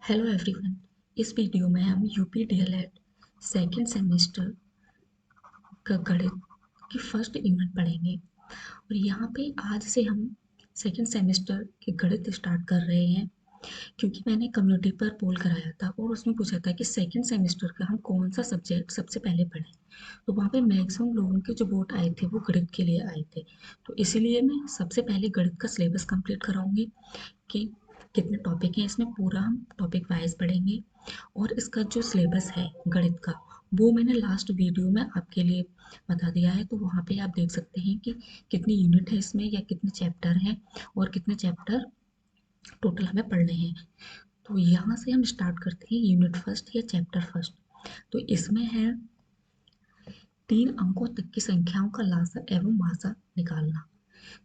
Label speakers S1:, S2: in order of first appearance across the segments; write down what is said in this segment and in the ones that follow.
S1: Hello everyone. इस video में हम यूपी डीएलएड सेकेंड सेमेस्टर का गणित की फर्स्ट यूनिट पढ़ेंगे और यहाँ पे आज से हम सेकेंड सेमेस्टर के गणित स्टार्ट कर रहे हैं क्योंकि मैंने कम्युनिटी पर पोल कराया था और उसमें पूछा था कि सेकेंड सेमेस्टर का हम कौन सा सब्जेक्ट सबसे पहले पढ़ें। तो वहाँ पे मैक्सिमम लोगों के जो वोट आए थे वो गणित के लिए आए थे। तो इसीलिए मैं सबसे पहले गणित का सिलेबस कंप्लीट कराऊंगी कि कितने टॉपिक हैं इसमें, पूरा हम टॉपिक वाइज पढ़ेंगे। और इसका जो सिलेबस है गणित का वो मैंने लास्ट वीडियो में आपके लिए बता दिया है, तो वहाँ पे आप देख सकते हैं कि कितनी यूनिट है इसमें या कितने चैप्टर हैं और कितने चैप्टर टोटल हमें पढ़ने हैं। तो यहाँ से हम स्टार्ट करते हैं यूनिट फर्स्ट या चैप्टर फर्स्ट। तो इसमें है 3 अंकों तक की संख्याओं का लासा एवं मासा निकालना।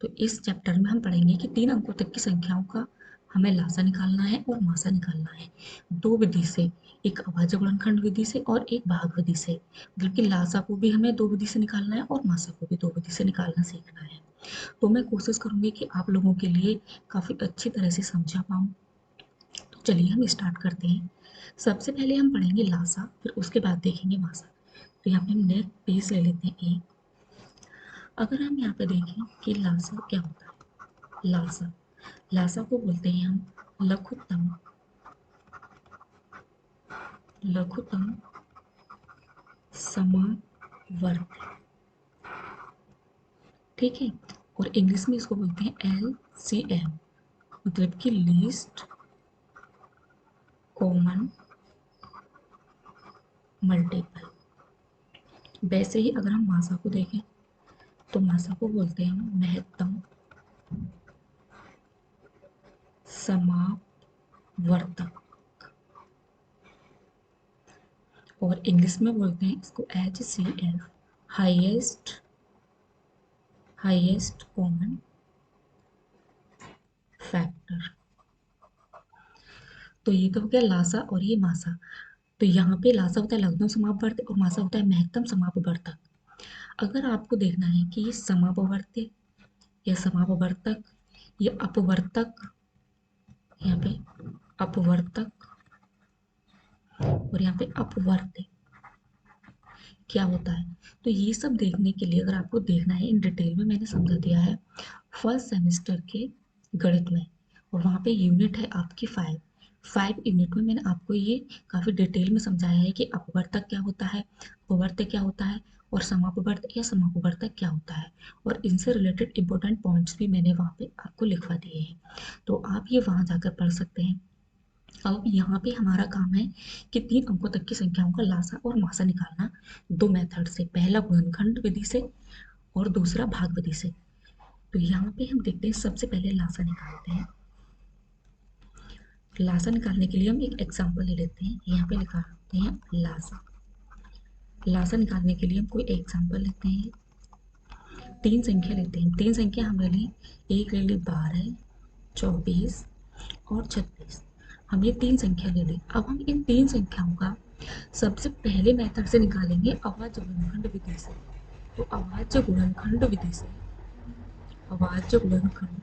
S1: तो इस चैप्टर में हम पढ़ेंगे कि 3 अंकों तक की संख्याओं का हमें लासा निकालना है और मासा निकालना है दो विधि से, एक अभाज्य गुणनखंड विधि से और एक भाग विधि से। मतलब कि लासा को भी हमें दो विधि से निकालना है और मासा को भी दो विधि से निकालना सीखना है। तो मैं कोशिश करूंगी कि आप लोगों के लिए काफ़ी अच्छी तरह से समझा पाऊँ। तो चलिए हम स्टार्ट करते हैं। सबसे पहले हम पढ़ेंगे लासा, फिर उसके बाद देखेंगे मासा। तो यहाँ पे हम नेक पीस ले लेते हैं एक। अगर हम यहाँ पे देखें कि लासा क्या होता है, लासा लासा को बोलते हैं हम लघुत्तम लघुत्तम समावर्त। ठीक है। और इंग्लिश में इसको बोलते हैं LCM, मतलब कि लीस्ट कॉमन मल्टीपल। वैसे ही अगर हम मासा को देखें तो मासा को बोलते हैं हम महत्तम समावर्तक, और इंग्लिश में बोलते हैं इसको HCF, highest highest common factor. तो ये तो हो गया लासा और ये मासा। तो यहाँ पे लासा होता है लघुत्तम समापवर्त और मासा होता है महत्तम समापवर्तक। अगर आपको देखना है कि ये समापवर्त्य या समापवर्तक या अपवर्तक, यहाँ पे अपवर्तक और यहाँ पे अपवर्त्य क्या होता है, तो ये सब देखने के लिए अगर आपको देखना है इन डिटेल में मैंने समझा दिया है फर्स्ट सेमेस्टर के गणित में। और वहाँ पे यूनिट है आपकी 5 यूनिट में मैंने आपको ये काफ़ी डिटेल में समझाया है कि अपवर्तक क्या होता है, अपवर्त्य क्या होता है और समापवर्त या समापवर्तक क्या होता है। और इनसे रिलेटेड इंपॉर्टेंट पॉइंट्स भी मैंने वहाँ पे आपको लिखवा दिए हैं, तो आप ये वहाँ जाकर पढ़ सकते हैं। अब यहाँ पे हमारा काम है कि 3 अंकों तक की संख्याओं का लासा और मासा निकालना दो मेथड से, पहला गुणनखंड विधि से और दूसरा भाग विधि से। तो यहाँ पे हम देखते हैं सबसे पहले लासा निकालते हैं। लासा निकालने के लिए हम एक एग्जाम्पल ले लेते हैं, यहाँ पे लिखा होते हैं लासा। लासा निकालने के लिए हम कोई एग्जाम्पल लेते हैं, 3 संख्या लेते हैं। 3 संख्या हमने ली, एक ले ली 12, 24 और 36। हम ये 3 संख्या ले ली। अब हम इन 3 संख्याओं का सबसे पहले मेथड से निकालेंगे अभाज्य गुणनखंड विधि से। तो अभाज्य गुणनखंड विधि से, अभाज्य गुणनखंड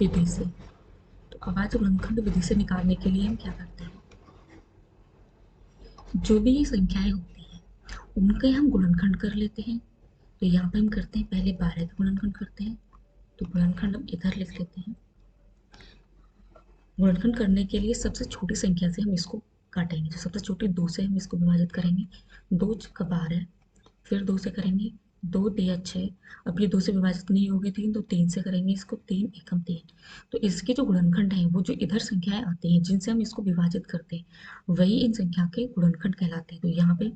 S1: विधि से, तो अभाज्य गुणनखंड विधि से निकालने के लिए हम क्या करते हैं, जो भी ये संख्याएं होती हैं उनके हम गुणनखंड कर लेते हैं। तो यहाँ पे हम करते हैं पहले 12 का गुणनखंड करते हैं, तो गुणनखंड हम इधर लिख लेते हैं। गुणनखंड करने के लिए सबसे छोटी संख्या से हम इसको काटेंगे, जो सबसे छोटी 2 से हम इसको विभाजित करेंगे। 2 का 12, फिर 2 से करेंगे, 2 दिया 6। अब ये 2 से विभाजित नहीं होगी 3, तो 3 से करेंगे इसको, 3 एकम 3। तो इसके जो गुणनखंड हैं वो जो इधर संख्याएं आती हैं जिनसे हम इसको विभाजित करते हैं वही इन संख्या के गुणनखंड कहलाते हैं। तो यहाँ पे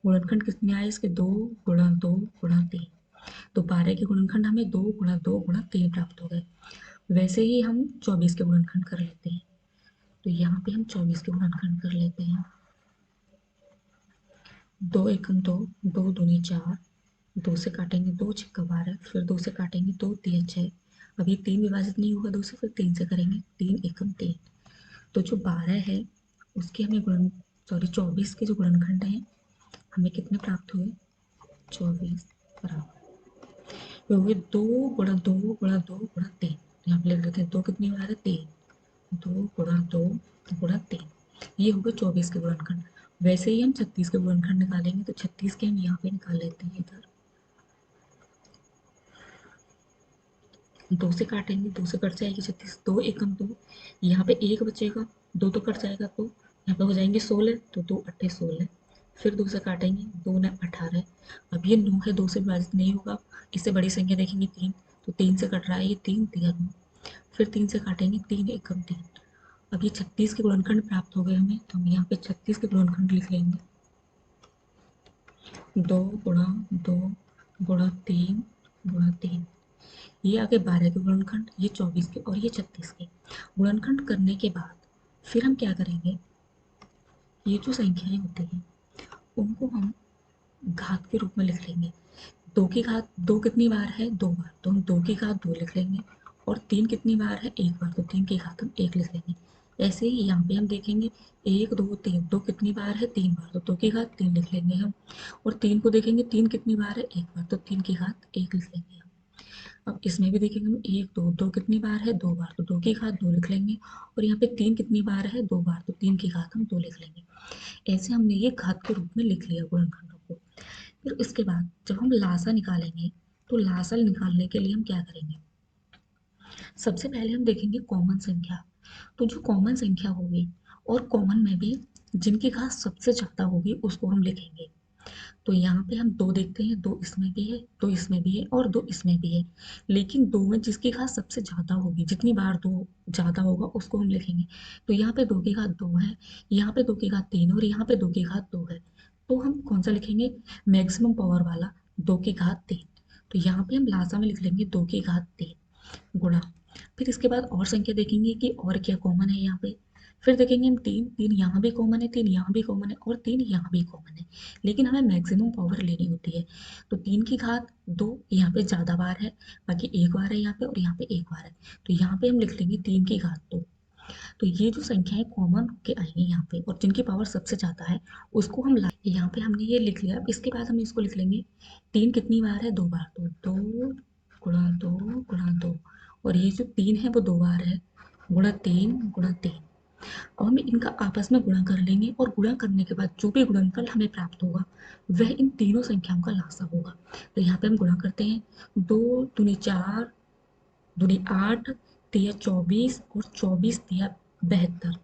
S1: गुणनखंड कितने आए इसके, 2 गुणा 2 गुणा 3। तो 12 के गुणनखंड हमें 2 गुणा 2 गुणा 3 प्राप्त हो गए। वैसे ही हम 24 के गुणनखंड कर लेते हैं। तो यहाँ पे हम 24 के गुणनखंड कर लेते हैं, 2 एकम 2, 2 दूनी 4, 2 से काटेंगे 2 छक्का 12, फिर 2 से काटेंगे 2 तिया 6। अब ये 3 विभाजित नहीं होगा 2 से, फिर 3 से करेंगे, 3 एकम 3। तो जो 12 है उसके हमें 24 के जो गुणनखंड हैं हमें कितने प्राप्त हुए, 24 बराबर ये हुए 2 गुणा 2 गुणा 2 गुणा 3। यहाँ पे लिख देते हैं 2 कितनी बार है, 3। 2 गुणा 2 गुणा 3, ये हो गए 24 के गुणनखंड। वैसे ही हम 36 के गुणनखंड निकालेंगे, तो 36 के हम यहाँ पे निकाल लेते हैं इधर। 2 से काटेंगे, 2 से कट जाएगी 36, 2 एकम 2, यहाँ पे 1 बचेगा, 2 तो कट जाएगा, तो यहाँ पे हो जाएंगे 16, तो 2 अट्ठे 16। फिर 2 से काटेंगे, 2 ने 18। अब ये 9 है, 2 से विभाजित नहीं होगा। इससे बड़ी संख्या देखेंगे 3, तो 3 से कट रहा है, ये 3 दिया 9। फिर 3 से काटेंगे, 3 एकम 3। अब ये 36 के गुणनखंड प्राप्त हो गए हमें, तो हम यहाँ पे 36 के गुणनखंड लिख लेंगे। 2 गुणा 2 गुणा 3 गुणा 3, ये आ गए 12 के गुणनखंड, ये 24 के और ये 36 के। गुणनखंड करने के बाद फिर हम क्या करेंगे, ये जो संख्याएं होती हैं उनको हम घात के रूप में लिख लेंगे। 2 की घात 2 कितनी बार है, 2 बार, तो हम 2 की घात 2 लिख लेंगे। और 3 कितनी बार है, 1 बार, तो 3 की घात हम 1 लिख लेंगे। ऐसे ही यहाँ पे हम देखेंगे 1 2 3, 2 कितनी बार है, 3 बार, तो 2 की घात 3 लिख लेंगे हम। और 3 को देखेंगे 3 कितनी बार है, 1 बार, तो 3 की घात 1 लिख लेंगे हम। अब इसमें भी देखेंगे हम 1 2, 2 कितनी बार है, 2 बार, तो 2 की घात 2 लिख लेंगे। और यहाँ पे 3 कितनी बार है, 2 बार, तो 3 की घात हम 2 लिख लेंगे। ऐसे हमने ये घात के रूप में लिख लिया गुणनखंडों को। फिर उसके बाद जब हम लासा निकालेंगे, तो लासा निकालने के लिए हम क्या करेंगे, सबसे पहले हम देखेंगे कॉमन संख्या। तो जो कॉमन संख्या होगी, और कॉमन में भी जिनकी घात सबसे ज़्यादा होगी उसको हम लिखेंगे। तो यहाँ पे हम 2 देखते हैं, 2 इसमें भी है, 2 इसमें भी है और 2 इसमें भी है। लेकिन 2 में जिसकी घात सबसे ज़्यादा होगी, जितनी बार 2 ज़्यादा होगा उसको हम लिखेंगे। तो यहाँ पे 2 की घात 2 है, यहाँ पे 2 की घात 3 और यहाँ पे 2 की घात 2 है। तो हम कौन सा लिखेंगे, मैक्सिमम पावर वाला, 2 की घात 3। तो यहाँ पे हम लासा में लिख लेंगे 2 की घात 3 गुणा। फिर इसके बाद और संख्या देखेंगे कि और क्या कॉमन है यहाँ पे। फिर देखेंगे हम 3, 3 यहाँ भी कॉमन है, 3 यहाँ भी कॉमन है और 3 यहाँ भी कॉमन है। लेकिन हमें मैक्सिमम पावर लेनी होती है, तो 3 की घात 2 यहाँ पे ज़्यादा बार है, बाकी 1 बार है यहाँ पे और यहाँ पे 1 बार है। तो यहाँ पे हम लिख लेंगे 3 की घात 2। तो ये जो संख्याएं कॉमन के आएंगी यहाँ पे और जिनकी पावर सबसे ज़्यादा है उसको हम ला, यहाँ पे हमने ये लिख लिया। अब इसके बाद हम इसको लिख लेंगे, 3 कितनी बार है, 2 बार, तो 2 गुणा 2 गुणा 2। और ये जो 3 है वो 2 बार है, गुणा 3 गुणा 3। अब हम इनका आपस में गुणा कर लेंगे और गुणा करने के बाद जो भी गुणनफल हमें प्राप्त होगा वह इन तीनों संख्याओं का लासा होगा। तो यहाँ पे हम गुणा करते हैं, 2 दूनी 4 दूनी 8 तिया 24 और 24 तिया 72।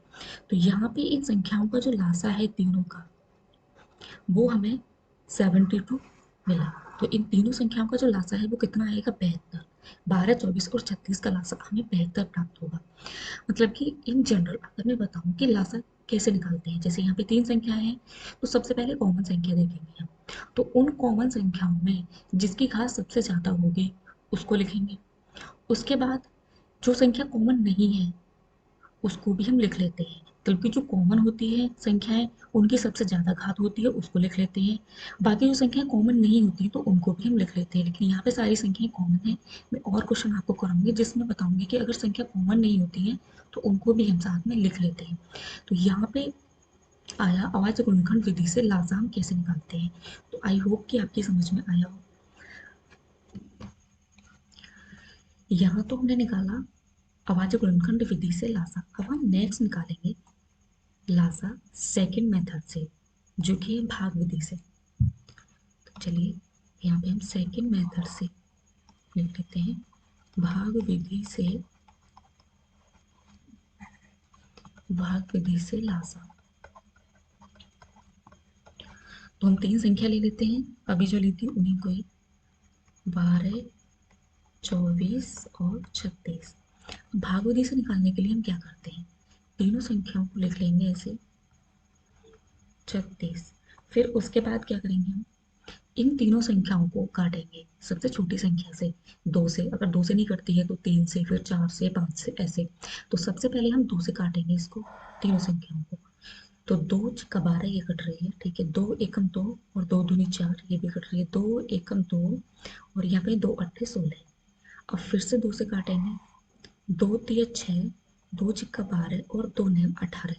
S1: तो यहाँ पे इन संख्याओं का जो लासा है तीनों का, वो हमें 72 मिला। तो इन तीनों संख्याओं का जो लासा है वो कितना आएगा, 72। 12 24 और 36 का लासा हमें 72 प्राप्त होगा। मतलब कि इन जनरल अगर मैं बताऊं कि लासा कैसे निकालते हैं, जैसे यहाँ पे 3 संख्याएं हैं, तो सबसे पहले कॉमन संख्या देखेंगे हम। तो उन कॉमन संख्याओं में जिसकी घात सबसे ज़्यादा होगी उसको लिखेंगे। उसके बाद जो संख्या कॉमन नहीं है उसको भी हम लिख लेते हैं, क्योंकि जो कॉमन होती है संख्याएं उनकी सबसे ज़्यादा घात होती है, उसको लिख लेते हैं। बाकी जो संख्याएं कॉमन नहीं होती तो उनको भी हम लिख लेते हैं, लेकिन यहाँ पे सारी संख्याएं कॉमन है। मैं और क्वेश्चन आपको कराऊंगी जिसमें बताऊंगी कि अगर संख्या कॉमन नहीं होती है तो उनको भी हम साथ में लिख लेते हैं। तो यहाँ पे आया अवाच्य गुणनखंड विधि से लासा हम कैसे निकालते हैं। तो आई होप कि आपकी समझ में आया हो। यहाँ तो हमने निकाला अवाच्य गुणनखंड विधि से लासा। अब हम नेक्स्ट निकालेंगे लासा सेकंड मेथड से, जो कि है भाग विधि से। तो चलिए यहाँ पे हम सेकंड मेथड से लिख लेते हैं, भाग विधि से, भाग विधि से लासा। तो हम 3 संख्या ले लेते हैं, अभी जो ली थी उन्हीं को ही, 12 24 और 36। भाग विधि से निकालने के लिए हम क्या करते हैं, तीनों संख्याओं को लिख लेंगे ऐसे 36। फिर उसके बाद क्या करेंगे हम, इन तीनों संख्याओं को काटेंगे सबसे छोटी संख्या से, 2 से। अगर 2 से नहीं कटती है तो 3 से, फिर 4 से, 5 से, ऐसे। तो सबसे पहले हम 2 से काटेंगे इसको, तीनों संख्याओं को। तो 2 छक्का 12 ये कट रही है, ठीक है। 2 एकम 2 और 2 दूनी 4 ये भी कट रही है, 2 एकम 2 और यहाँ पे 2 अट्ठे 16। अब फिर से 2 से काटेंगे, 2 तिया 6, 2 छक्का 12 और 2 नैम 18।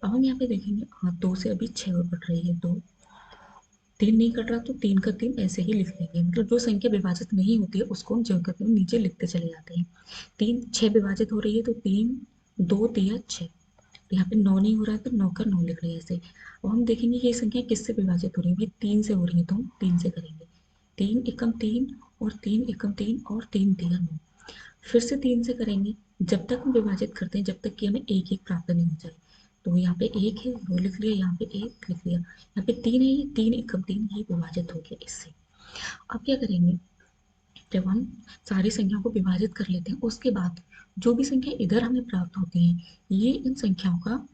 S1: अब हम यहाँ पे देखेंगे, हाँ 2 से अभी 6 और कट रही है, 2 3 नहीं कट रहा तो 3 का 3 ऐसे ही लिख लेंगे। मतलब जो संख्या विभाजित नहीं होती है उसको हम जगह में नीचे लिखते चले जाते हैं। 3 6 विभाजित हो रही है तो 3 2 तिया 6। तो यहाँ पे 9 नहीं हो रहा है तो 9 का 9 लिख रहे हैं ऐसे। अब हम देखेंगे ये संख्या किससे विभाजित हो रही है, भाई 3 से हो रही है तो हम 3 से करेंगे। 3 एकम 3 और 3 एकम 3 और 3 तिया 9। फिर से 3 से करेंगे, जब तक हम विभाजित करते हैं जब तक कि हमें एक एक प्राप्त नहीं हो जाए। तो यहाँ पे 1 है, 2 लिख लिया, यहाँ पे 1 लिख लिया, यहाँ पे 3 है, ये 3 एकम 3 ये विभाजित हो गया इससे। अब क्या करेंगे, जब हम सारी संख्याओं को विभाजित कर लेते हैं उसके बाद जो भी संख्या इधर हमें प्राप्त होती है ये इन संख्याओं का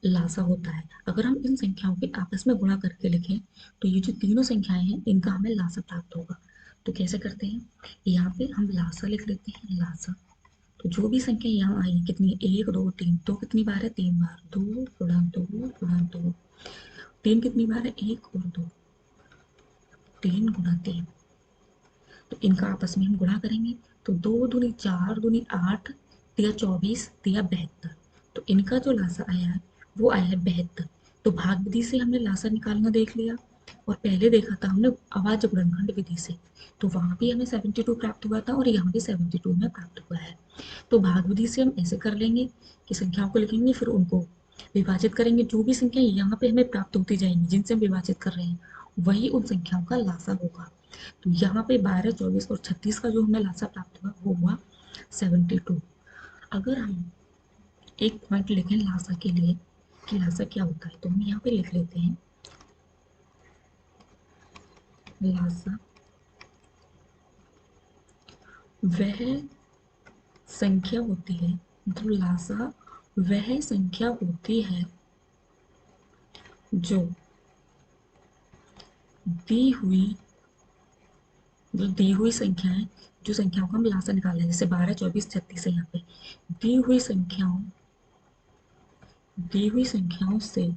S1: लासा होता है। अगर हम इन संख्याओं के आपस में गुणा करके लिखें तो ये जो तीनों संख्याएं हैं इनका हमें लासा प्राप्त होगा। तो कैसे करते हैं, यहाँ पे हम लासा लिख लेते हैं, लासा। तो जो भी संख्या यहाँ आई कितनी है, 1 2 3, तो कितनी बार है, 3 बार, 2 गुणा 2 गुणा 2। 3 कितनी बार है, 1 और 2, 3 गुणा 3। तो इनका आपस में हम गुणा करेंगे तो 2 दूनी 4 दूनी 8 तिया 24 तिया 72। तो इनका जो लासा आया है वो आया है 72। तो भाग विधि से हमने लासा निकालना देख लिया और पहले देखा था हमने अभाज्य गुणनखंड विधि से, तो वहां भी हमें 72 प्राप्त हुआ था और यहाँ भी 72 में प्राप्त हुआ है। तो भाग विधि से हम ऐसे कर लेंगे कि संख्याओं को लिखेंगे फिर उनको विभाजित करेंगे, जो भी संख्या यहाँ पे हमें प्राप्त होती जाएंगी जिनसे हम विभाजित कर रहे हैं वही उन संख्याओं का लासा होगा। तो यहाँ पे 12 24 और 36 का जो हमें लासा प्राप्त हुआ वो हुआ 72। अगर हम एक पॉइंट लिखें लासा के लिए कि लासा क्या होता है तो हम यहाँ पे लिख लेते हैं, लासा वह संख्या होती है, मतलब लासा वह संख्या होती है जो दी हुई, जो दी हुई संख्याएं, जो संख्याओं का हम लासा निकाल रहे हैं जैसे 12 24 36 है, यहाँ पे दी हुई संख्याओं से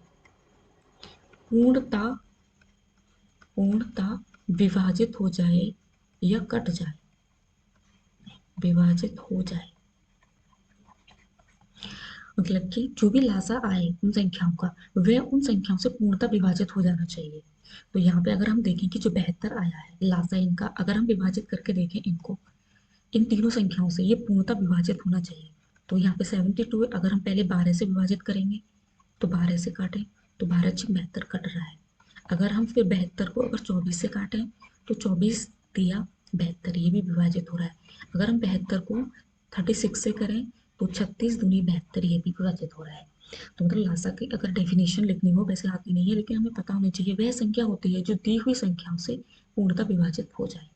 S1: पूर्णता पूर्णता विभाजित हो जाए या कट जाए, विभाजित हो जाए। मतलब कि जो भी लासा आए उन संख्याओं का वह उन संख्याओं से पूर्णतः विभाजित हो जाना चाहिए। तो यहाँ पे अगर हम देखें कि जो 72 आया है लासा इनका, अगर हम विभाजित करके देखें इनको इन तीनों संख्याओं से ये पूर्णतः विभाजित होना चाहिए। तो यहाँ पे 72 है, अगर हम पहले 12 से विभाजित करेंगे तो 12 से काटें तो 12 छः 72 कट रहा है। अगर हम फिर 72 को अगर 24 से काटें तो 24 दिया 72 ये भी विभाजित हो रहा है। अगर हम 72 को 36 से करें तो 36 दूनी 72 ये भी विभाजित हो रहा है। तो मतलब लासा की अगर डेफिनेशन लिखनी हो वैसे आती नहीं है लेकिन हमें पता होनी चाहिए वह संख्या होती है जो दी हुई संख्याओं से पूर्णतः विभाजित हो जाए।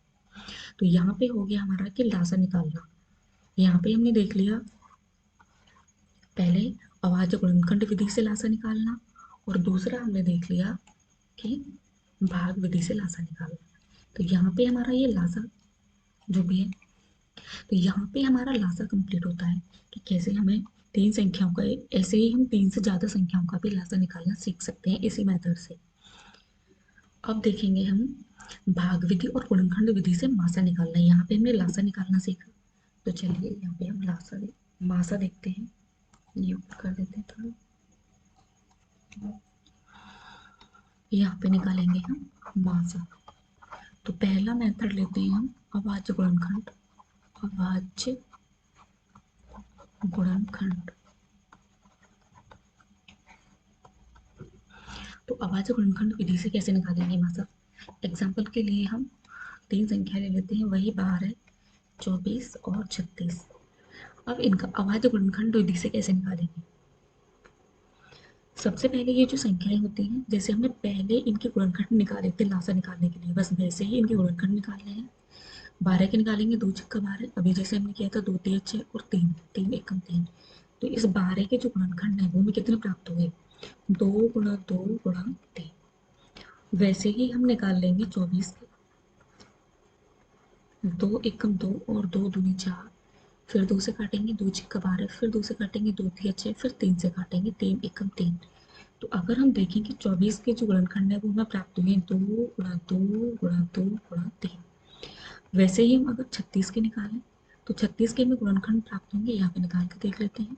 S1: तो यहाँ पे हो गया हमारा कि लासा निकालना। यहाँ पे हमने देख लिया पहले अभाज्य गुणनखंड विधि से लासा निकालना और दूसरा हमने देख लिया कि भाग विधि से लासा निकालना। तो यहाँ पे हमारा ये लासा जो भी है, तो यहाँ पे हमारा लासा कंप्लीट होता है कि कैसे हमें तीन संख्याओं का, ऐसे ही हम तीन से ज़्यादा संख्याओं का भी लासा निकालना सीख सकते हैं इसी मेथड से। अब देखेंगे हम भाग विधि और गुणनखंड विधि से मासा निकालना। यहाँ पे हमने लासा निकालना सीखा तो चलिए यहाँ पे हम मासा देखते हैं। ये ऊपर कर देते हैं थोड़ा, यहाँ पे निकालेंगे हम मासा। तो पहला मेथड लेते हैं हम अभाज्य गुणनखंड, अभाज्य गुणनखंड। तो अभाज्य गुणनखंड विधि से कैसे निकालेंगे मासा, एग्जाम्पल के लिए हम तीन संख्या ले लेते हैं, वही 12 24 और 36। अब इनका अभाज्य गुणनखंड विधि से कैसे निकालेंगे, सबसे पहले ये जो संख्याएं होती हैं जैसे हमने पहले इनके गुणनखंड निकाले थे लासा निकालने के लिए, बस वैसे ही इनके गुणनखंड निकालने हैं। 12 के निकालेंगे, 2 छक्का 12, अभी जैसे हमने किया था 2 तिया 6 और 3 3 एकम 3। तो इस 12 के जो गुणनखंड है वो हमें कितने प्राप्त हुए, 2 गुणा 2 गुणा 3। वैसे ही हम निकाल लेंगे 24 के, 2 एकम 2 और 2 दूनी 4, फिर 2 से काटेंगे, 2 छक्का 12, फिर 2 से काटेंगे, 2 तिया 6, फिर 3 से काटेंगे, 3 एकम 3। तो अगर हम देखें कि 24 के जो गुणनखंड है वो हमें प्राप्त हुए 2 गुणा 2 गुणा 2 गुणा 3। वैसे ही हम अगर 36 के निकालें तो 36 के हमें गुणनखंड प्राप्त होंगे, यहाँ पे निकाल के देख लेते हैं।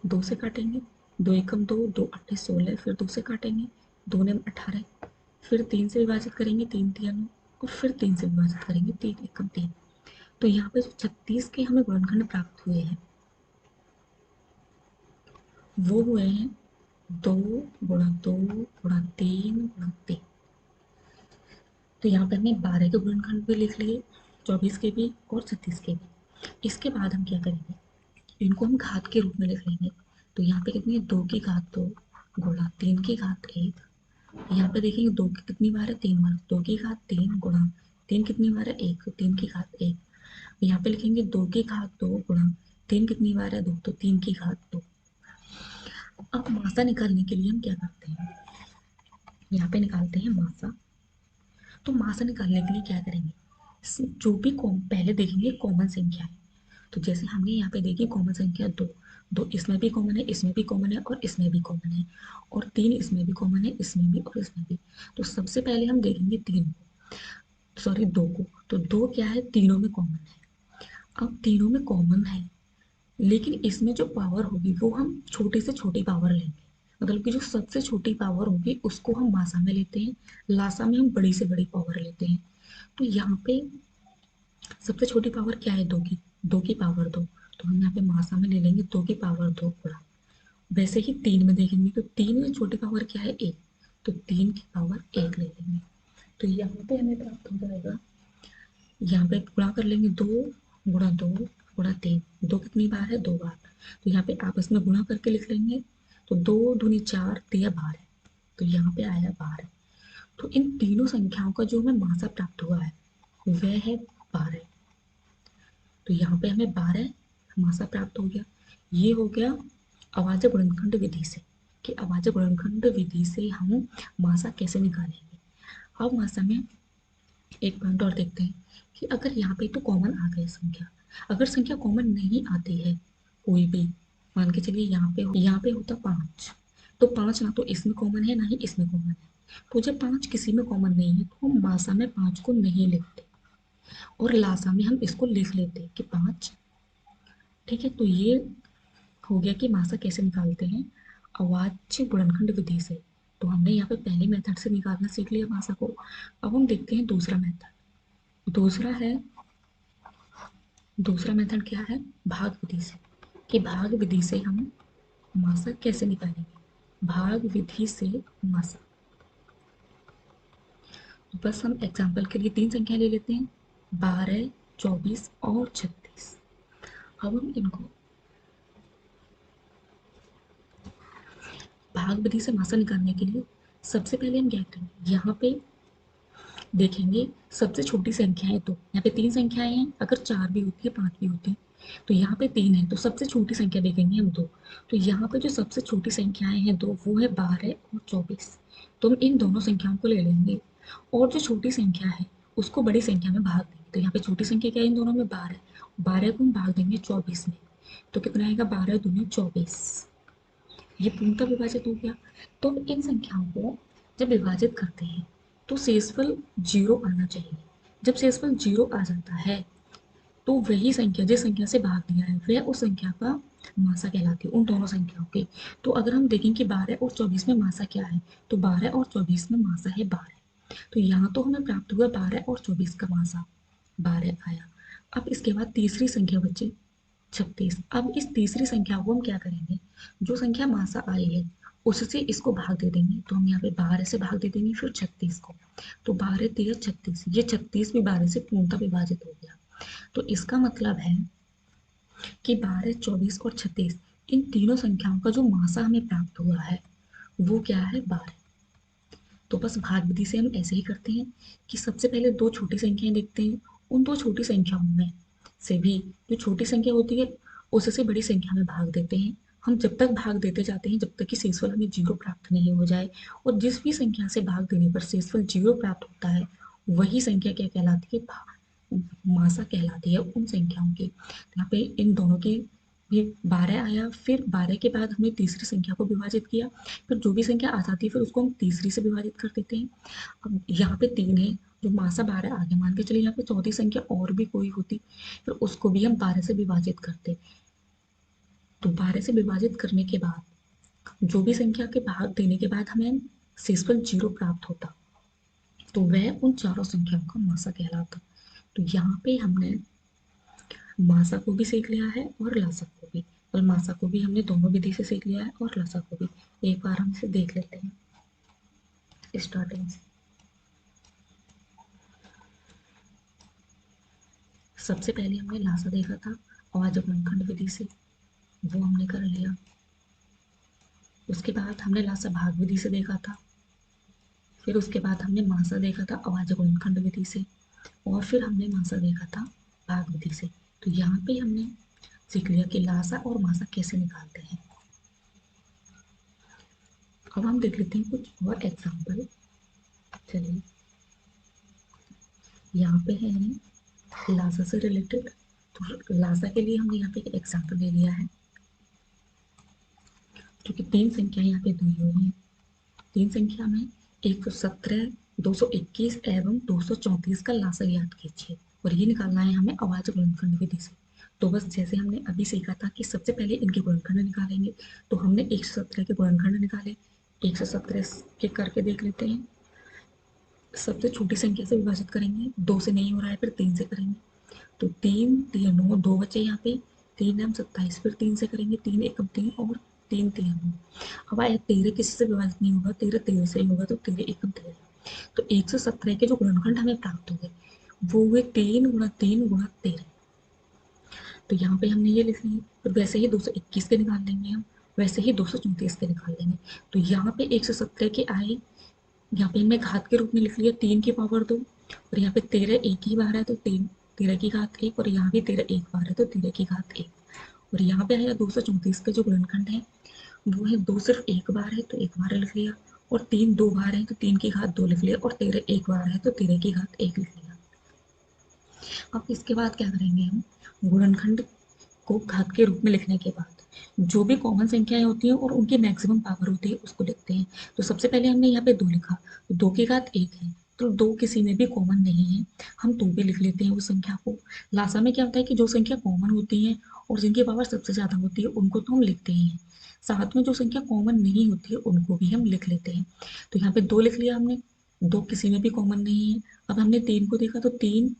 S1: 2 से काटेंगे, 2 एकम 2, 2 अट्ठे 16, फिर 2 से काटेंगे, 2 ने 18, फिर 3 से विभाजित करेंगे, 3 तिया 9 और फिर 3 से विभाजित करेंगे, 3 एकम 3। तो यहाँ पे जो 36 के हमें गुणनखंड प्राप्त हुए हैं वो हुए हैं 2 × 2 × 3 × 3। तो यहाँ पे हमने 12 के गुणनखंड भी लिख लिए, 24 के भी और 36 के भी। इसके बाद हम क्या करेंगे, इनको हम घात के रूप में लिख लेंगे। तो यहाँ पे कितनी है, 2 की घात 2 गुणा 3 की घात 1। यहाँ पे देखेंगे 2 की कितनी बार है, 3 बार, 2 की घात 3 गुणा 3 कितनी बार है, 1, तो 3 की घात 1। यहाँ पे लिखेंगे 2 की घात 2 गुणा 3 कितनी बार है, 2, तो 3 की घात 2। अब मासा निकालने के लिए हम क्या करते हैं, यहाँ पे निकालते हैं मासा। तो मासा निकालने के लिए क्या करेंगे, जो भी पहले देखेंगे कॉमन संख्या है। तो जैसे हमने यहाँ पे देखी कॉमन संख्या 2, 2 इसमें भी कॉमन है, इसमें भी कॉमन है और इसमें भी कॉमन है, और 3 इसमें भी कॉमन है, इसमें भी और इसमें भी। तो सबसे पहले हम देखेंगे 3 को, सॉरी 2 को। तो 2 क्या है, तीनों में कॉमन है। अब तीनों में कॉमन है, लेकिन इसमें जो पावर होगी वो हम छोटी से छोटी पावर लेंगे। मतलब कि जो सबसे छोटी पावर होगी उसको हम मासा में लेते हैं, लासा में हम बड़ी से बड़ी पावर लेते हैं। तो यहाँ पे सबसे छोटी पावर क्या है, 2 की, 2 की पावर 2। तो हम यहाँ पे मासा में ले लेंगे 2 की पावर 2 गुणा, वैसे ही 3 में देखेंगे तो 3 में छोटी पावर क्या है, 1, तो 3 की पावर 1 ले लेंगे। तो यहाँ पे हमें प्राप्त हो जाएगा, यहाँ पे गुणा कर लेंगे 2 × 2 × 3, 2 कितनी बार है, 2 बार। तो यहाँ पे आपस में गुणा करके लिख लेंगे। तो 2 दूनी 4 तिया 12, तो यहाँ पे आया 12। तो इन तीनों संख्याओं का जो हमें मासा प्राप्त हुआ है वह है 12। तो यहाँ पे हमें 12 मासा प्राप्त हो गया। ये हो गया अभाज्य गुणनखंड विधि से, कि अभाज्य गुणनखंड विधि से हम मासा कैसे निकालेंगे। अब मासा में एक पॉइंट और देखते हैं कि अगर यहाँ पे तो कॉमन आ गई संख्या, अगर संख्या कॉमन नहीं आती है कोई भी, मान के चलिए यहाँ पे होता 5, तो 5 ना तो इसमें कॉमन है ना ही इसमें कॉमन है। तो जब 5 किसी में कॉमन नहीं है तो हम मासा में 5 को नहीं लिखते, और लासा में हम इसको लिख लेते हैं कि 5। ठीक है, तो ये हो गया कि मासा कैसे निकालते हैं, अवाच्य गुणनखंड विधि से। तो हमने यहाँ पे पहले मेथड से निकालना सीख लिया मासा को। अब हम देखते हैं दूसरा मेथड। दूसरा मेथड क्या है, भाग विधि से, कि भाग विधि से हम मासा कैसे निकालेंगे। भाग विधि से मासा, तो बस हम एग्जाम्पल के लिए 3 संख्या ले लेते हैं, 12, 24 और 36। अब हम इनको भाग विधि से मासा निकालने के लिए सबसे पहले हम क्या करेंगे, यहाँ पे देखेंगे सबसे छोटी संख्या है, तो यहाँ पे 3 संख्याएं हैं, अगर 4 भी होती है 5 भी होती है, तो यहाँ पे 3 है, तो सबसे छोटी संख्या देखेंगे हम 2। तो यहाँ पे जो सबसे छोटी संख्याएं हैं 2, वो है 12 और 24। तो हम इन दोनों संख्याओं को ले लेंगे, और जो छोटी संख्या है उसको बड़ी संख्या में भाग देंगे। तो यहाँ पे छोटी संख्या क्या है इन दोनों में, 12, 12 को हम भाग देंगे 24 में, तो कितना आएगा, 12 दूनी 24। ये पूर्णतः विभाजित हो गया। तो हम इन संख्याओं को जब विभाजित करते हैं तो शेषफल 0 आना चाहिए। जब शेषफल 0 आ जाता है तो वही संख्या जिस संख्या से भाग दिया है वह उस संख्या का मासा कहलाती है, उन दोनों संख्याओं के। तो अगर हम देखें कि 12 और 24 में मासा क्या है, तो 12 और 24 में मासा है 12। तो यहाँ तो हमें प्राप्त हुआ 12 और 24 का मासा 12 आया। अब इसके बाद तीसरी संख्या बची 36। अब इस तीसरी संख्या को हम क्या करेंगे, जो संख्या मासा आई है उससे इसको भाग दे देंगे। तो हम यहाँ पे 12 से भाग दे देंगे, फिर 36 को। तो 12 13 36, ये 36 भी 12 से पूर्णतः विभाजित हो गया। तो इसका मतलब है कि 12, 24 और 36, इन तीनों संख्याओं का जो मासा हमें प्राप्त हुआ है वो क्या है, 12। तो बस भाग विधि से हम ऐसे ही करते हैं कि सबसे पहले 2 छोटी संख्याएं देखते हैं, उन 2 छोटी संख्याओं में से भी जो छोटी संख्या होती है उससे बड़ी संख्या में भाग देते हैं। हम जब तक भाग देते जाते हैं जब तक कि शेषफल हमें 0 प्राप्त नहीं हो जाए, और जिस भी संख्या से भाग देने पर शेषफल 0 प्राप्त होता है वही संख्या क्या कहलाती है, मासा कहलाती है उन संख्याओं की। यहाँ पे इन दोनों की भी 12 आया, फिर 12 के बाद हमने तीसरी संख्या को विभाजित किया, फिर जो भी संख्या आ जाती है फिर उसको हम तीसरी से विभाजित कर देते हैं। अब यहाँ पे 3 है, जो मासा 12 आ गया, मान के चलिए यहाँ पे चौथी संख्या और भी कोई होती फिर उसको भी हम 12 से विभाजित करते। तो 12 से विभाजित करने के बाद जो भी संख्या के भाग देने के बाद हमें शेषफल 0 प्राप्त होता, तो वह उन चारों संख्याओं का मासा कहलाता। तो यहाँ पे हमने मासा को भी सीख लिया है और लासा को भी। और मासा को भी हमने दोनों विधि से सीख लिया है और लसा को भी। एक बार हम इसे देख लेते हैं स्टार्टिंग से। सबसे पहले हमने लासा देखा था अवाज गुणनखंड विधि से, वो हमने कर लिया। उसके बाद हमने लासा भाग विधि से देखा था, फिर उसके बाद हमने मासा देखा था अवाज गुणनखंड विधि से, और फिर हमने मासा देखा था भाग विधि से। तो यहाँ पे हमने सीख लिया कि लासा और मासा कैसे निकालते हैं। अब हम देख लेते हैं कुछ और एग्जाम्पल। चलिए, यहाँ पे है लासा से रिलेटेड, तो लासा के लिए हमने यहाँ पे एक एग्जाम्पल ले लिया है, क्योंकि तीन संख्या यहाँ पे दी हुई है। तीन संख्या में 117, 221 एवं 234 का लासा ज्ञात कीजिए, और ये निकालना है हमें अवाज गुणनखंड विधि से। तो बस जैसे हमने अभी सीखा था कि सबसे पहले इनके गुणनखंड निकालेंगे, तो हमने 117 के गुणनखंड निकाले। 117 के करके देख लेते हैं। सबसे छोटी संख्या से विभाजित करेंगे, 2 से नहीं हो रहा है, फिर 3 से करेंगे। तो 3 3 9, 2 बचे यहाँ पे, 3 9 27, फिर 3 से करेंगे, 3 एकम 3 और 3 3 9। अब आया 13 किसी से विभाजित नहीं होगा, 13 13 से ही होगा, तो 13 एकम 13। तो 117 के जो गुणनखंड हमें प्राप्त हो गए वो हुए 3 गुणा 3 गुणा 13। तो यहाँ पे हमने ये लिख लिया। फिर वैसे ही 221 के निकाल लेंगे हम, वैसे ही 234 के निकाल लेंगे। तो यहाँ पे 117 के आए, यहाँ पे मैं घात के रूप में लिख लिया 3 की पावर 2, और यहाँ पे 13 एक ही बार है तो 3 13 की घात 1, और यहाँ भी 13 एक बार है तो 13 की घात 1। और यहाँ पे आया 234 के जो गुणनखंड है वो है 2 सिर्फ एक बार है तो एक बार लिख लिया, और 3 दो बार है तो 3 की घात 2 लिख लिया, और 13 एक बार है तो 13 की घात 1 लिख लिया। अब इसके बाद क्या करेंगे हम, गुणनखंड को घात के रूप में लिखने के बाद जो भी कॉमन संख्याएं होती हैं और उनकी मैक्सिमम पावर होती है उसको लिखते हैं। तो सबसे पहले हमने यहाँ पे 2 लिखा, तो 2 की घात 1 है, तो 2 किसी में भी कॉमन नहीं है, हम 2 भी लिख लेते हैं उस संख्या को। लासा में क्या होता है कि जो संख्या कॉमन होती है और जिनकी पावर सबसे ज़्यादा होती है उनको तो हम लिखते ही हैं, साथ में जो संख्या कॉमन नहीं होती है उनको भी हम लिख लेते हैं। तो यहाँ पे 2 लिख लिया हमने, 2 किसी में भी कॉमन नहीं है। अब हमने 3 को देखा, तो 3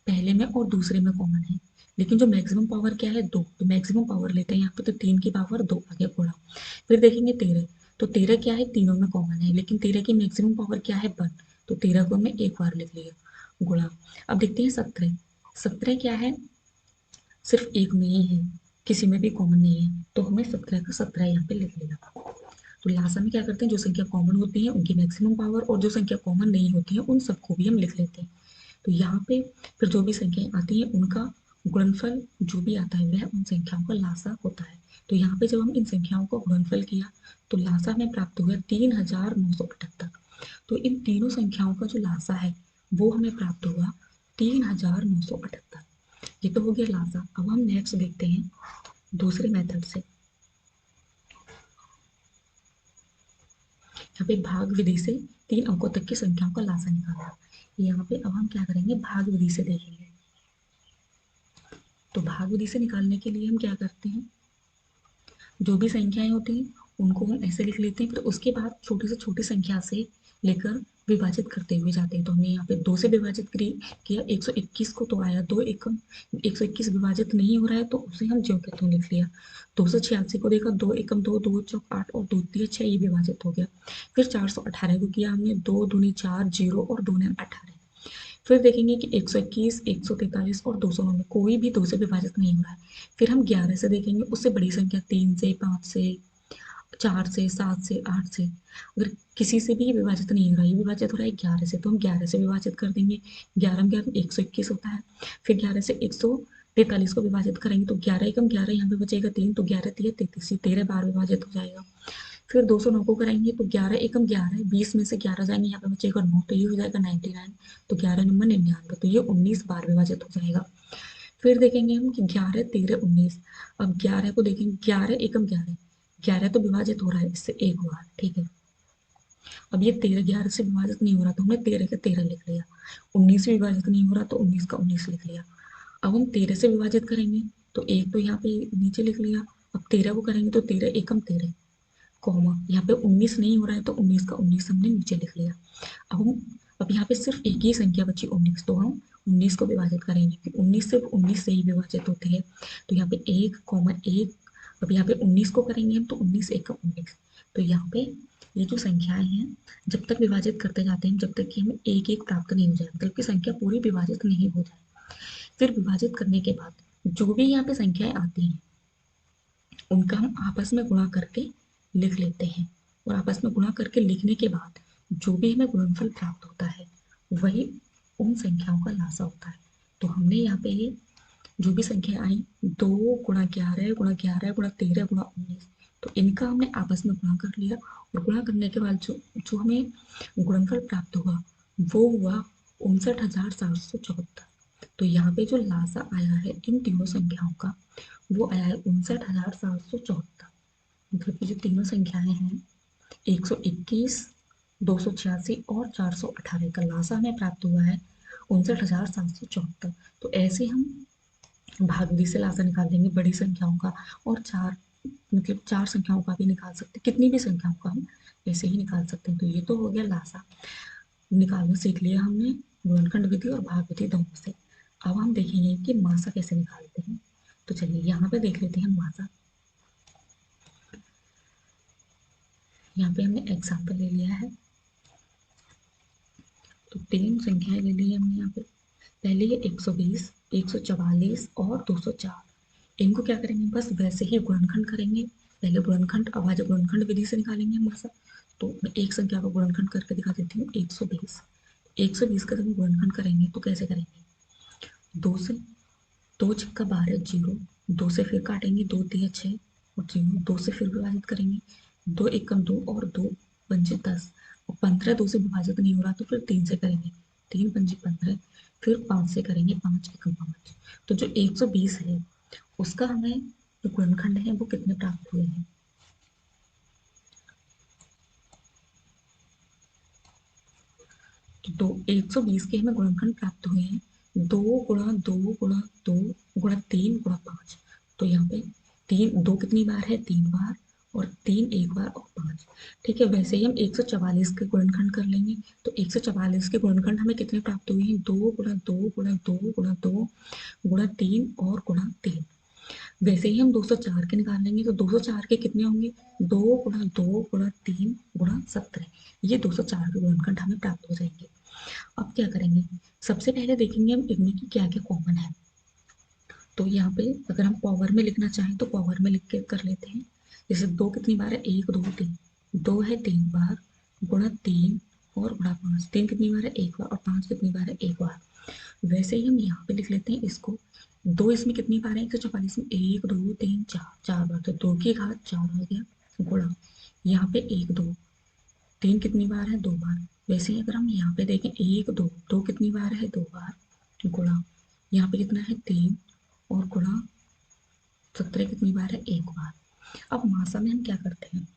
S1: पहले में और दूसरे में कॉमन है, लेकिन जो मैक्सिमम पावर क्या है 2, तो मैक्सिमम पावर लेते हैं यहाँ पे, तो 3 की पावर 2 आगे गुणा। फिर देखेंगे 13, तो 13 क्या है, तीनों में कॉमन है, लेकिन 13 की मैक्सिमम पावर क्या है 1, तो 13 को हमने एक बार लिख लिया गुणा। अब देखते हैं 17, 17 क्या है, सिर्फ एक में ही है, किसी में भी कॉमन नहीं है, तो हमें 17 का 17 यहाँ पे लिख लिया। तो लासा में क्या करते हैं, जो संख्या कॉमन होती है उनकी मैक्सिमम पावर, और जो संख्या कॉमन नहीं होती है उन सबको भी हम लिख लेते हैं। तो यहाँ पे फिर जो भी संख्याएं आती हैं उनका गुणनफल जो भी आता है वह उन संख्याओं का लासा होता है। तो यहाँ पे जब हम इन संख्याओं का गुणनफल किया तो लासा में प्राप्त हुआ 3978। तो इन तीनों संख्याओं का जो लासा है वो हमें प्राप्त हुआ 3978। ये तो हो गया लासा। अब हम नेक्स्ट देखते हैं दूसरे मेथड से। यहाँ पे भाग विधि से 3 अंकों तक की संख्याओं का लासा निकालना। यहाँ पे अब हम क्या करेंगे, भाग विधि से देखेंगे। तो भाग विधि से निकालने के लिए हम क्या करते हैं, जो भी संख्याएं होती हैं उनको हम ऐसे लिख लेते हैं, फिर उसके बाद छोटी से छोटी संख्या से लेकर विभाजित करते हुए जाते हैं। तो हमने यहाँ पे 2 से विभाजित किया 121 को, तो आया 2 एकम। 121 विभाजित नहीं हो रहा है तो उसे हम ज्यों के त्यों लिख लिया। 286 को देखा, 2 एकम 2, 2 चौक 8 और 2 तिया 6, ये विभाजित हो गया। फिर 418 को किया हमने, 2 दूनी 4, 0 और 2 ने 18। फिर देखेंगे कि 121, 143 और 200 में कोई भी 2 से विभाजित नहीं हो रहा है। फिर हम 11 से देखेंगे, उससे बड़ी संख्या 3 से, 5 से, 4 से, 7 से, 8 से, अगर किसी से भी विभाजित नहीं हो रहा है, ये विभाजित हो रहा है 11 से, तो हम 11 से विभाजित कर देंगे। 11 में 11 121 होता है। फिर 11 से 143 को विभाजित करेंगे तो 11 एकम 11, यहाँ पे बचेगा 3, तो 11 तिया 33, 13 बार विभाजित हो जाएगा। फिर 209 को करेंगे तो 11 एकम 11, 20 में से 11 जाएंगे, यहाँ पे बचेगा 9, तो ये हो जाएगा 99, तो 11 नंबर 99, तो ये 19 बार विभाजित हो जाएगा। फिर देखेंगे हम कि 11 13 19। अब 11 को देखेंगे, 11 एकम 11, 11 तो विभाजित हो रहा है इससे एक बार, ठीक है। अब ये 13 11 से विभाजित नहीं हो रहा तो हमने 13 का 13 लिख लिया। 19 से विभाजित नहीं हो रहा तो 19 का 19 लिख लिया। अब हम 13 से विभाजित करेंगे तो एक तो यहाँ पे नीचे लिख लिया। अब 13 को करेंगे तो 13 एकम 13, कॉमा यहाँ पे 19 नहीं हो रहा है तो 19 का 19 हमने नीचे लिख लिया। अब हम अब यहाँ पे सिर्फ एक ही संख्या बची 19, तो हम 19 को विभाजित करेंगे कि 19 सिर्फ 19 से ही विभाजित होती है। तो यहाँ पे 1, अब यहाँ पे 19 को करेंगे हम, तो 19 एक 19। तो यहाँ पे ये जो संख्याएं हैं जब तक विभाजित करते जाते हैं जब तक कि हमें एक एक प्राप्त नहीं हो जाए, मतलब कि संख्या पूरी विभाजित नहीं हो जाए। फिर विभाजित करने के बाद जो भी यहाँ पे संख्याएं आती हैं उनका हम आपस में गुणा करके लिख लेते हैं, और आपस में गुणा करके लिखने के बाद जो भी हमें गुणनफल प्राप्त होता है वही उन संख्याओं का लासा होता है। तो हमने यहाँ पे ये जो भी संख्या आई 2 × 11 × 11 × 13 × 19, तो इनका हमने आपस में गुणा कर लिया, और गुणा करने के बाद जो जो हमें गुणनफल प्राप्त हुआ वो हुआ 59,774। तो यहाँ पे जो लासा आया है इन तीनों संख्याओं का वो आया है 59,774। मतलब कि जो तीनों संख्याएं हैं 121, 286 और 418 का लासा हमें प्राप्त हुआ है 59,774। तो ऐसे हम भागफल से लासा निकाल देंगे बड़ी संख्याओं का, और चार मतलब चार संख्याओं का भी निकाल सकते हैं, कितनी भी संख्याओं का हम ऐसे ही निकाल सकते हैं। तो ये तो हो गया लासा, निकालना सीख लिया हमने गुणनखंड विधि और भाग विधि दोनों से। अब हम देखेंगे कि मासा कैसे निकालते हैं। तो चलिए यहाँ पे देख लेते हैं मासा। यहाँ पे हमने एग्जाम्पल ले लिया है, तो तीन संख्याएं ले ली है हमने यहाँ पे। पहले ये 120, 144 और 204। इनको क्या करेंगे, बस वैसे ही गुणनखंड करेंगे। पहले गुणनखंड अभाज्य गुणनखंड विधि से निकालेंगे हम मासा। तो मैं एक संख्या को गुणनखंड करके दिखा देती हूँ, 120। 120 का जब हम गुणनखंड करेंगे तो कैसे करेंगे, दो से, 2 × 12 0, दो से फिर काटेंगे, 2 × 6 और 0, दो से फिर विभाजित करेंगे, 2 × 1 = 2 और 2 पंजे 10, और 15 2 से विभाजित नहीं हो रहा तो फिर 3 से करेंगे, 3 पंजे 15, फिर 5 से करेंगे, 5 × 5। तो जो 120 है उसका हमें जो गुणनखंड है वो कितने प्राप्त हुए हैं, तो 120 के हमें गुणनखंड प्राप्त हुए हैं 2 × 2 × 2 × 3 × 5। तो यहाँ पे तीन, दो कितनी बार है, 3 बार, और 3 एक बार और 5। ठीक है, वैसे ही हम 144 के गुणनखंड कर लेंगे। तो 144 के गुणनखंड हमें कितने प्राप्त हुए हैं, 2 × 2 × 2 × 2 × 3 और × 3। वैसे ही हम 204 के निकाल लेंगे, तो 204 के कितने होंगे, 2 × 2 × 3 × 17। ये 204 के गुणनखंड हमें प्राप्त हो जाएंगे। अब क्या करेंगे, सबसे पहले देखेंगे हम इनमें की क्या क्या कॉमन है। तो यहाँ पे अगर हम पावर में लिखना चाहें तो पावर में लिख के कर लेते हैं। जैसे 2 कितनी बार है, 1 2 3, 2 है 3 बार, गुणा 3 और गुणा 5, 3 कितनी बार है, 1 बार, और 5 कितनी बार है, 1 बार। वैसे ही हम यहाँ पे लिख लेते हैं इसको, 2 इसमें कितनी बार है, 144 में 1 2 3 4, 4 बार, तो 2 की घात 4 हो गया, गुणा यहाँ पे 1 2, 3 कितनी बार है, 2 बार। वैसे ही अगर हम यहाँ पे देखें 1 2, 2 कितनी बार है, 2 बार, गुणा यहाँ पे कितना है, 3, और गुणा 17 कितनी बार है, 1 बार। अब मासा में हम क्या करते हैं,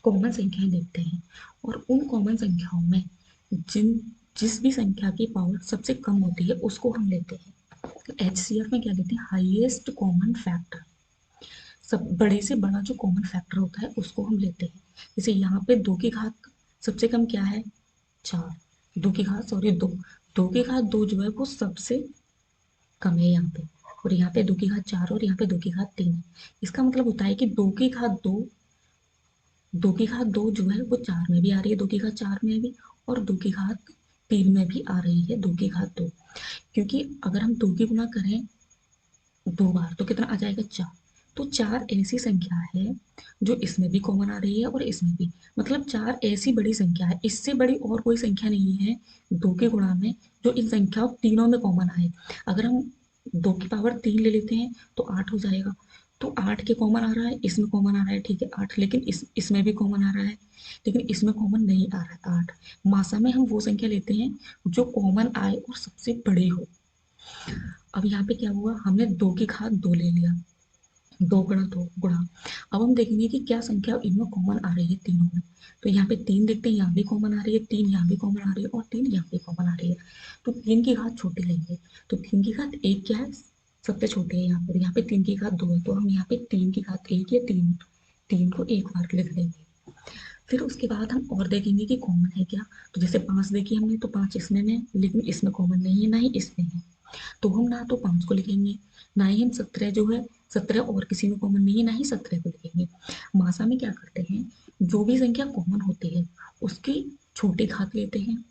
S1: कॉमन संख्याएं देखते हैं, और उन कॉमन संख्याओं में जिन जिस भी संख्या की पावर सबसे कम होती है उसको हम लेते हैं। तो HCF में क्या लेते हैं, हाईएस्ट कॉमन फैक्टर। सब बड़े से बड़ा जो कॉमन फैक्टर होता है उसको हम लेते हैं। जैसे यहाँ पे 2 की घात सबसे कम क्या है, 4, 2 की घात सॉरी 2, 2 की घात 2 जो है वो सबसे कम है यहाँ पे, और यहाँ पे 2 की घात 4 और यहाँ पे 2 की घात 3 है। इसका मतलब होता है कि 2 की घात 2, 2 की घात 2 जो है वो 4 में भी आ रही है, 2 की घात 4 में भी, और 2 की घात 3 में भी आ रही है, 2 की घात 2। क्योंकि अगर हम 2 की गुणा करें 2 बार तो कितना आ जाएगा, 4। तो 4 ऐसी संख्या है जो इसमें भी कॉमन आ रही है और इसमें भी, मतलब 4 ऐसी बड़ी संख्या है, इससे बड़ी और कोई संख्या नहीं है 2 के गुणा में जो इन संख्याओं तीनों में कॉमन आए। अगर हम 2 की पावर 3 ले लेते हैं तो 8 हो जाएगा। तो 8 के कॉमन आ रहा है, इसमें कॉमन आ रहा है, ठीक है 8, लेकिन इसमें भी कॉमन आ रहा है, लेकिन इसमें कॉमन नहीं आ रहा है 8। मासा में हम वो संख्या लेते हैं जो कॉमन आए और सबसे बड़ी हो। अब यहाँ पे क्या हुआ, हमने 2 की घात 2 ले लिया, 2 × 2 गुणा। अब हम देखेंगे कि क्या संख्या इनमें कॉमन आ रही है तीनों में। तो यहाँ पे 3 देखते हैं, यहाँ भी कॉमन आ रही है, 3 यहाँ भी कॉमन आ रही है, और 3 यहाँ भी कॉमन आ रही है। तो 3 की घात छोटी लेंगे, तो 3 की घात 1 क्या है, सबसे छोटी है यहाँ पे 3 की घात 2 है, तो हम यहाँ पे 3 की घात 1 या 3 को एक बार लिख देंगे। फिर उसके बाद हम और देखेंगे कि कॉमन है क्या। तो जैसे 5 देखी हमने, तो 5 इसमें है लेकिन इसमें कॉमन नहीं है, ना ही इसमें है। तो हम ना तो 5 को लिखेंगे, ना ही हम 17 जो है 17 और किसी में कॉमन नहीं है, ना ही 17 को लिखेंगे। मासा में क्या करते हैं, जो भी संख्या कॉमन होती है उसकी छोटी घात लेते हैं,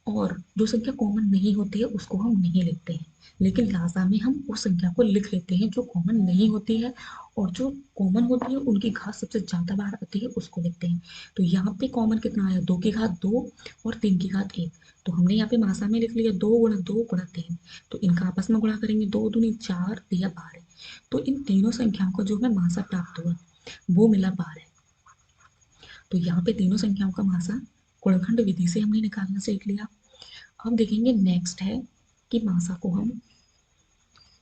S1: और जो संख्या कॉमन नहीं होती है उसको हम नहीं लिखते हैं। लेकिन लासा में हम उस संख्या को लिख लेते हैं जो कॉमन नहीं होती है, और जो कॉमन होती है उनकी घात सबसे ज़्यादा बार आती है उसको लिखते हैं। तो यहाँ पे कॉमन कितना आया, 2 की घात 2 और 3 की घात 1। तो हमने यहाँ पे मासा में लिख लिया 2 गुणा 2 गुणा 3। तो इनका आपस में गुणा करेंगे, 2 दूनी 4 दिया 12। तो इन तीनों संख्याओं को जो हमें मासा प्राप्त हुआ वो मिला 12। तो यहाँ पे तीनों संख्याओं का मासा गुणनखंड विधि से हमने निकालना सीख लिया। अब देखेंगे नेक्स्ट है कि मासा को हम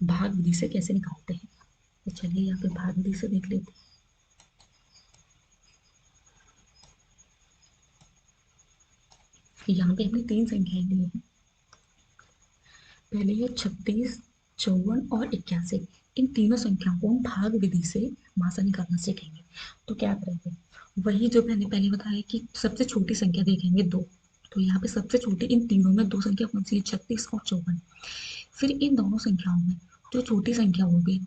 S1: भाग विधि से कैसे निकालते हैं। तो चलिए यहाँ पे भाग विधि से देख लेते हैं। यहाँ पे हमने 3 संख्याएं ली हैं। पहले है 36, 54 और 81। इन तीनों संख्याओं को हम भाग विधि से मासा निकालना सीखेंगे। तो क्या करेंगे, वही जो मैंने पहले बताया कि सबसे छोटी संख्या देखेंगे 2। तो यहाँ पे सबसे छोटी इन तीनों में 2 संख्या कौन सी है, 36 और 54। फिर इन दोनों संख्याओं में जो छोटी संख्या होगी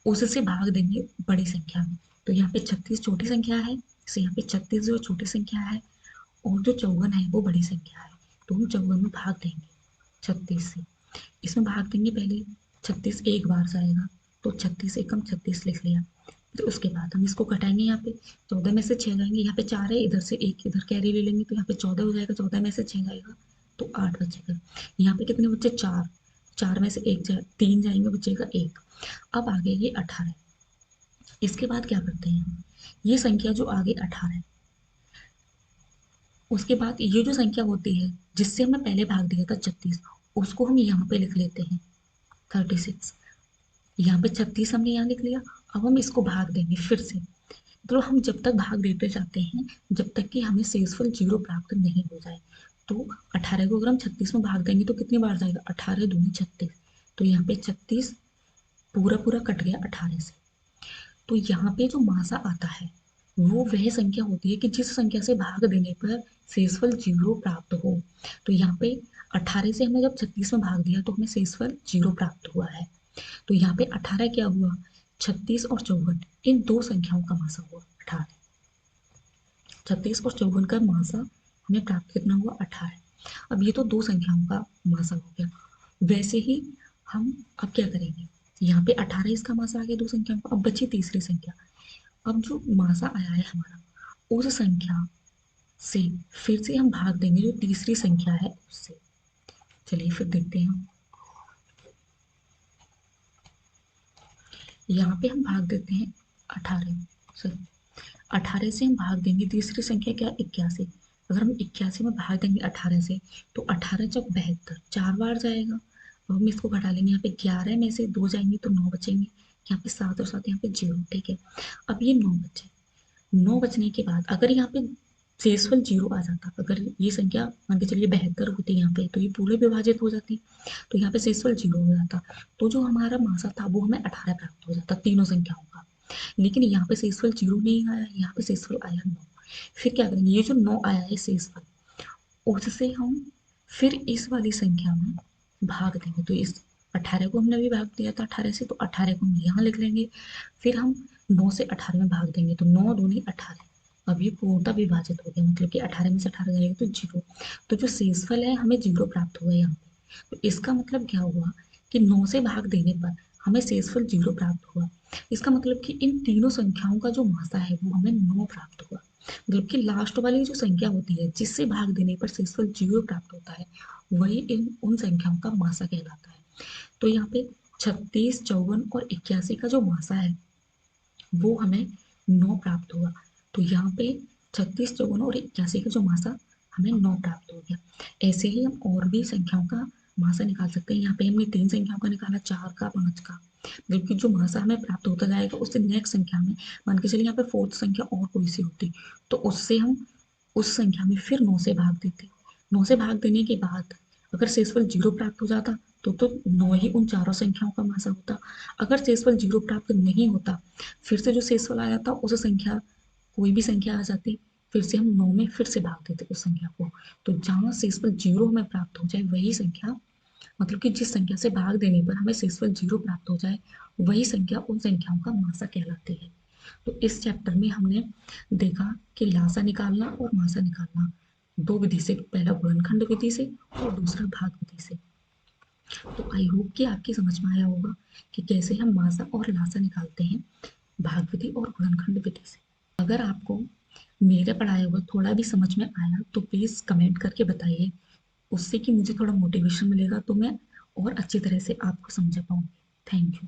S1: उससे भाग देंगे बड़ी संख्या में। तो यहाँ पे 36 छोटी संख्या है, इसे यहाँ पे 36 जो छोटी संख्या है, और जो 54 है वो बड़ी संख्या है। तो हम 54 में भाग देंगे 36 से। इसमें भाग देंगे पहले, 36 एक बार जाएगा, तो 36 एकम 36 लिख लिया। तो उसके बाद हम इसको घटाएंगे, यहाँ पे 14 में से 6 जाएंगे, यहाँ पे 4 है, इधर से एक इधर कैरी ले लेंगे, तो यहाँ पे 14 हो जाएगा, 14 में से 6 जाएगा तो 8 बचेगा। यहाँ पे कितने बच्चे, 4, 4 में से एक जाए 3 जाएंगे, बचेगा 1। अब आगे ये 18। इसके बाद क्या करते हैं, ये संख्या जो आगे 18 है, उसके बाद ये जो संख्या होती है जिससे हमने पहले भाग दिया था 36, उसको हम यहाँ पे लिख लेते हैं 36। यहाँ पे 36 हमने यहाँ लिख लिया। अब हम इसको भाग देंगे फिर से। तो हम जब तक भाग देते जाते हैं जब तक कि हमें शेषफल 0 प्राप्त नहीं हो जाए। तो 18 को अगर हम 36 में भाग देंगे तो कितनी बार जाएगा, 18 दूनी 36। तो यहाँ पे 36 पूरा पूरा कट गया 18 से। तो यहाँ पे जो मासा आता है वो वह संख्या होती है कि जिस संख्या से भाग देने पर शेषफल 0 प्राप्त हो। तो यहाँ पे 18 से हमने जब 36 में भाग दिया तो हमें शेषफल 0 प्राप्त हुआ है। तो यहाँ पे 18 क्या हुआ, 36 और 54 इन दो संख्याओं का मासा हुआ 18। 36 और 54 का मासा हमें प्राप्त कितना हुआ, 18। अब ये तो दो संख्याओं का मासा हो गया। वैसे ही हम अब क्या करेंगे, यहाँ पे 18 इसका मासा आ गया दो संख्याओं का। अब बची तीसरी संख्या। अब जो मासा आया है हमारा उस संख्या से फिर से हम भाग देंगे जो तीसरी संख्या है उससे। चलिए फिर देखते हैं। यहाँ पे हम भाग देते हैं 18 से। 18 से हम भाग देंगे तीसरी संख्या क्या, 81। अगर हम 81 में भाग देंगे 18 से तो 18 चौक 72 4 बार जाएगा। अब हम इसको घटा लेंगे, यहाँ पे 11 में से 2 जाएंगे तो 9 बचेंगे। यहाँ पे 7 और 7 यहाँ पे 0, ठीक है। अब ये 9 बचे। 9 बचने के बाद अगर यहाँ पे शेषफल 0 आ जाता, अगर ये संख्या मान के चलिए 72 होती यहाँ पे तो ये पूरे विभाजित हो जाती, तो यहाँ पे शेषफल 0 हो जाता। तो जो हमारा मासा था वो हमें 18 प्राप्त हो जाता तीनों संख्याओं का। लेकिन यहाँ पे शेषफल 0 नहीं आया, यहाँ पे शेषफल आया 9। फिर क्या करेंगे, ये जो 9 आया है शेषफल उससे हम फिर इस वाली संख्या में भाग देंगे। तो इस 18 को हमने अभी भाग दिया था 18 से, तो 18 को हम यहाँ लिख लेंगे। फिर हम 9 से 18 में भाग देंगे तो 9 दूनी 18। अब ये पूर्णतः विभाजित हो गया, मतलब कि 18 में से 18 जाएगा तो 0। तो जो शेषफल है हमें 0 प्राप्त हुआ यहाँ पे। तो इसका मतलब क्या हुआ कि 9 से भाग देने पर हमें शेषफल 0 प्राप्त हुआ। इसका मतलब कि इन तीनों संख्याओं का जो मासा है वो हमें 9 प्राप्त हुआ। मतलब कि लास्ट वाली जो संख्या होती है जिससे भाग देने पर शेषफल 0 प्राप्त होता है वही इन उन संख्याओं का मासा कहलाता है। तो यहाँ पे 36, 54 और 81 का जो मासा है वो हमें 9 प्राप्त हुआ। तो यहाँ पे 36, 54 और 81 का जो मासा हमें 9 प्राप्त हो गया। ऐसे ही हम और भी संख्याओं का मासा निकाल सकते हैं। यहाँ पे हमने 3 संख्याओं का निकाला, 4 का, 5 का। जबकि जो मासा हमें प्राप्त होता जाएगा उससे नेक्स्ट संख्या में मान के चलिए यहाँ पे फोर्थ संख्या और कोई सी होती तो उससे हम उस संख्या में फिर 9 से भाग देते। 9 से भाग देने के बाद अगर शेषफल 0 प्राप्त हो जाता तो 9 ही उन चारों संख्याओं का मासा होता। अगर शेषफल 0 प्राप्त नहीं होता फिर से जो शेषफल आया था उस संख्या कोई भी संख्या आ जाती, फिर से हम 9 में फिर से भाग देते उस संख्या को। तो जहाँ शेषफल 0 हमें प्राप्त हो जाए वही संख्या, मतलब कि जिस संख्या से भाग देने पर हमें शेषफल 0 प्राप्त हो जाए वही संख्या उन संख्याओं का मासा कहलाती है। तो इस चैप्टर में हमने देखा कि लासा निकालना और मासा निकालना दो विधि से, पहला गुणनखंड विधि से और दूसरा भाग विधि से। तो आई होप कि आपकी समझ में आया होगा कि कैसे हम मासा और लासा निकालते हैं भाग विधि और गुणनखंड विधि से। अगर आपको मेरे पढ़ाया हुआ थोड़ा भी समझ में आया तो प्लीज़ कमेंट करके बताइए, उससे कि मुझे थोड़ा मोटिवेशन मिलेगा तो मैं और अच्छी तरह से आपको समझा पाऊंगी। Thank you.